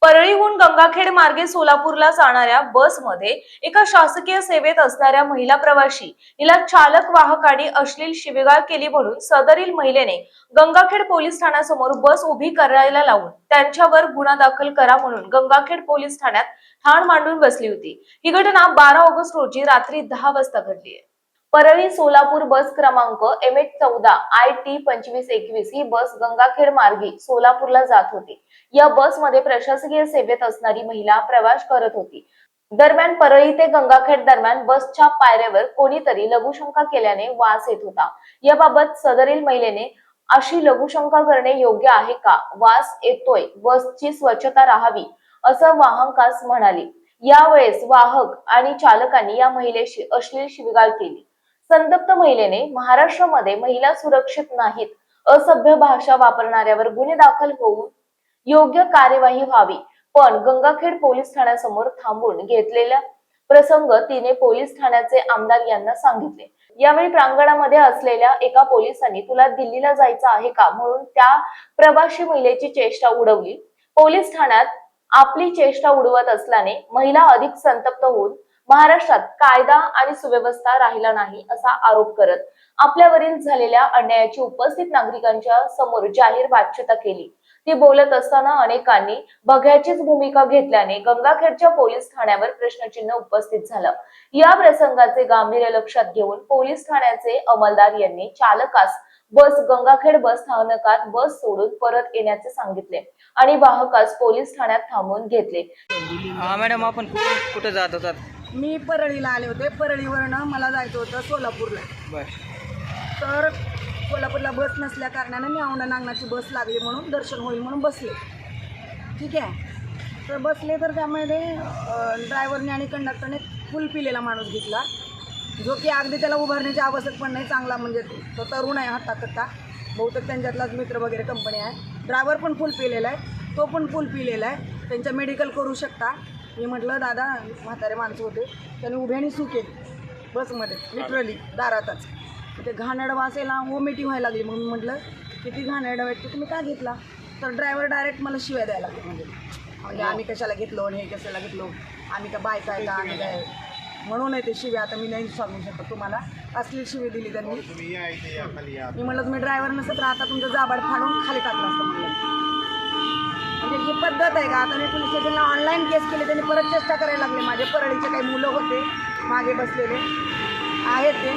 परळीहून गंगाखेड मार्गे सोलापूरला जाणाऱ्या बसमध्ये एका शासकीय सेवेत असणाऱ्या महिला प्रवाशी हिला चालक वाहकाने अश्लील शिवीगाळ केली म्हणून सदरील महिलेने गंगाखेड पोलीस ठाण्यासमोर बस उभी करायला लावून त्यांच्यावर गुन्हा दाखल करा म्हणून गंगाखेड पोलीस ठाण्यात ठाण मांडून बसली होती। ही घटना 12 ऑगस्ट रोजी रात्री 10 वाजता घडली आहे। परळी सोलापूर बस क्रमांक MH14 IT 2521 ही बस गंगाखेड मार्गे सोलापूरला जात होती। या बसमध्ये प्रशासकीय सेवेत असणारी महिला प्रवास करत होती। दरम्यान परळी ते गंगाखेड दरम्यान बसच्या पायऱ्यावर कोणीतरी लघुशंका केल्याने वास येत होता। याबाबत सदरील महिलेने अशी लघुशंका करणे योग्य आहे का, वास येतोय, बसची स्वच्छता राहावी असं वाहकास म्हणाली। यावेळेस वाहक आणि चालकांनी या महिलेशी अश्लील शिवीगाळ केली। संतप्त महिलेने महाराष्ट्रामध्ये महिला सुरक्षित नाहीत, असभ्य भाषा वापरणाऱ्यावर गुन्हे दाखल होऊन योग्य कार्यवाही व्हावी, पण गंगाखेड पोलीस ठाण्यासमोर थांबून घेतलेला प्रसंग तिने पोलीस ठाण्याचे आमदार यांना सांगितले। यावेळी प्रांगणामध्ये असलेल्या एका पोलिसांनी तुला दिल्लीला जायचं आहे का म्हणून त्या प्रवासी महिलेची चेष्टा उडवली। पोलीस ठाण्यात आपली चेष्टा उडवत असल्याने महिला अधिक संतप्त होऊन महाराष्ट्रात कायदा आणि सुव्यवस्था राहिला नाही असा आरोप करत आपल्यावरील झालेल्या अन्यायाची उपस्थित नागरिकांच्या समोर जाहीर वाच्यता केली। ती बोलत असताना अनेकांनी बघ्याचीच भूमिका घेतल्याने गंगाखेडच्या पोलीस ठाण्यावर प्रश्नचिन्ह उपस्थित झालं। या प्रसंगाचे गांभीर्य लक्षात घेऊन पोलीस ठाण्याचे अंमलदार यांनी चालकास बस गंगाखेड बस स्थानकात बस सोडून परत येण्याचे सांगितले आणि वाहकास पोलीस ठाण्यात थांबवून घेतले। मॅडम, आपण कुठे जात होतात? मी परळीला आले होते। परळीवरनं मला जायचं होतं सोलापूरला। तर सोलापूरला बस नसल्या कारणाने मी औंढा नागनाची बस लागली म्हणून दर्शन होईल म्हणून बसले। ठीक आहे, तर बसले तर त्यामध्ये ड्रायव्हरने आणि कंडक्टरने फुल पिलेला माणूस घेतला, जो की अगदी त्याला उभारण्याची आवश्यक पण नाही। चांगला म्हणजे तो तरुण आहे, हट्टाकट्टा, बहुतेक त्यांच्यातलाच मित्र वगैरे कंपनी आहे। ड्रायव्हर पण फुल पिलेला आहे, तो पण फुल पिलेला आहे। त्यांच्या मेडिकल करू शकता। मी म्हटलं दादा, म्हातारे माणसं होते, त्यांनी उभ्याने सू केली बसमध्ये, लिटरली दारातच। ते घाणेरड वासेला वोमिटिंग व्हायला लागली म्हणून म्हटलं किती घाणेरड वाटते, तुम्ही का घेतला? तर ड्रायव्हर डायरेक्ट मला शिव्या द्यायला लागले। म्हणजे आम्ही कशाला घेतलो आणि हे कशाला घेतलो, आम्ही का बायका आहे का, आम्ही काय म्हणून ते शिव्या आता मी नाही सांगू शकत तुम्हाला। असली शिवी दिली त्यांनी। मी म्हटलं तुम्ही ड्रायव्हर नसत तर आता तुमचं जाबाड फाडून खाली टाकलं असतं म्हणलं। म्हणजे ही पद्धत आहे का? आता मी पोलीस स्टेशनला ऑनलाईन केस केले, त्यांनी परत चेष्टा करायला लागले। माझे परळीचे काही मुलं होते मागे बसलेले आहेत ते,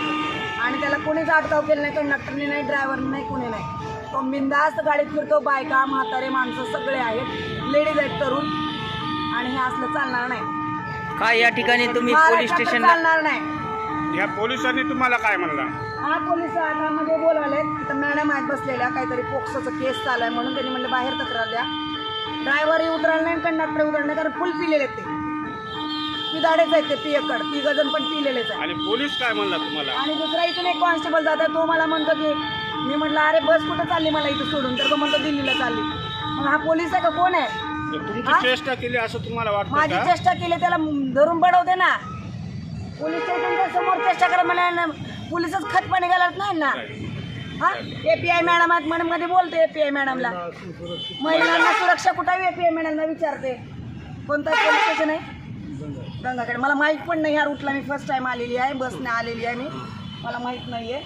आणि त्याला कोणीच अटकाव केलं नाही, कंडक्टरने नाही, ड्रायव्हरने नाही, कोणी नाही। तो बिंदास्त गाडीत फिरतो। बायका, म्हातारे माणसं सगळे आहेत, लेडीज आहेत, तरुण, आणि हे असलं चालणार नाही। काय या ठिकाणी तुम्ही पोलीस स्टेशनला चालणार नाही। या पोलिसांनी तुम्हाला काय म्हणला? हा, पोलीस आता मध्ये बोलावले, तर मॅडम आहेत बसलेल्या, काहीतरी पोक्सोचं केस चालू आहे म्हणून त्यांनी म्हणलं बाहेर तक्रार द्या। ड्रायव्हरही उतरला नाही, कंडक्टर उतरला नाही, कारण फुल पिलेले आहेत ते, पिदाडेच आहेत ते, पियकड, 3 जण पण पिलेलेच आहे। आणि पोलीस काय म्हणला तुम्हाला? आणि दुसरा इथून एक कॉन्स्टेबल जाता, तो मला म्हणतो की, मी म्हटलं अरे बस कुठं चालली मला इथं सोडून, तर तो म्हणतो दिल्लीला चालली। मग हा पोलीस आहे का कोण आहे? तुमची चेष्टा केली असं तुम्हाला वाटतं? माझी चेष्टा केली, त्याला धरून बडवते ना। पोलीस स्टेशनच्या समोर चेष्टा करा मला, पोलीसच खतपाणी घालत नाही ना। हा, API मॅडम आहेत म्हणून मध्ये बोलते API मॅडमला, महिलांना सुरक्षा कुठे आहे API मॅडमला विचारते। कोणतं पोलीस स्टेशन आहे? गंगाखेड। मला माहीत पण नाही, ह्या रूटला मी फर्स्ट टाइम आलेली आहे, बसने आलेली आहे मी, मला माहीत नाही आहे।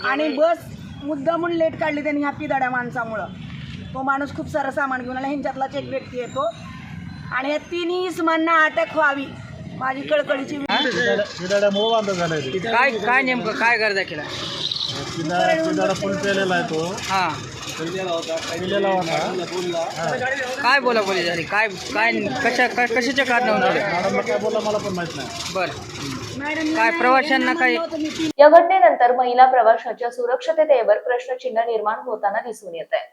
आणि बस मुद्दामून लेट काढली त्यांनी ह्या पिदाड्या माणसामुळं। तो माणूस खूप सारं सामान घेऊन आला, ह्यांच्यातलाच एक व्यक्ती येतो, आणि या तिन्ही इस्मांना अटक व्हावी माझी कळकळीची। काय नेमकं काय गरजा केला? फुल पेलेला आहे तो। हा, काय बोला पोलीस झाली? काय कशाच्या कारणावर? काय बोला मला पण माहित नाही। बरं, काय प्रवाशांना काय? या घटनेनंतर महिला प्रवाशांच्या सुरक्षिततेवर प्रश्नचिन्ह निर्माण होताना दिसून येत आहे।